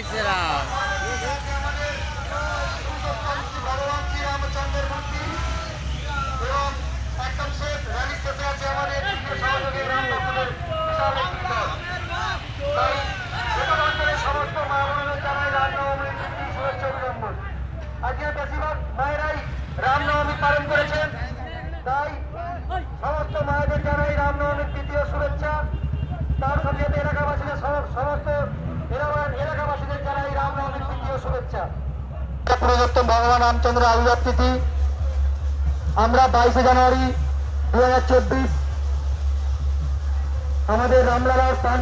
জয় শ্রীরাম। ভগবান শ্রীরামচন্দ্রের মূর্তি এবং একদম শেষ র্যালি শেষে আছে আমাদের সহযোগী রাম ঠাকুরের বিশাল একটি দল। তাই গোটা অঞ্চলের সমস্ত মা বোনেদের জানাই রামনবমীর প্রীতি শুভেচ্ছা অভিনন্দন। আজকে বেশিরভাগ মায়েরাই রামনবমী পালন করেছেন, তাই সমস্ত মায়েদের জানাই রামনবমীর তৃতীয় শুভেচ্ছা। তার সঙ্গে এলাকাবাসীদের সমস্ত এলাকাবাসীদের জানাই রামনবমীর তৃতীয় শুভেচ্ছা। পুরুষোত্তম ভগবান রামচন্দ্র আবির্ভাব তিথি আমরা 22 জানুয়ারি 2024 আমাদের রামলালার প্রাণ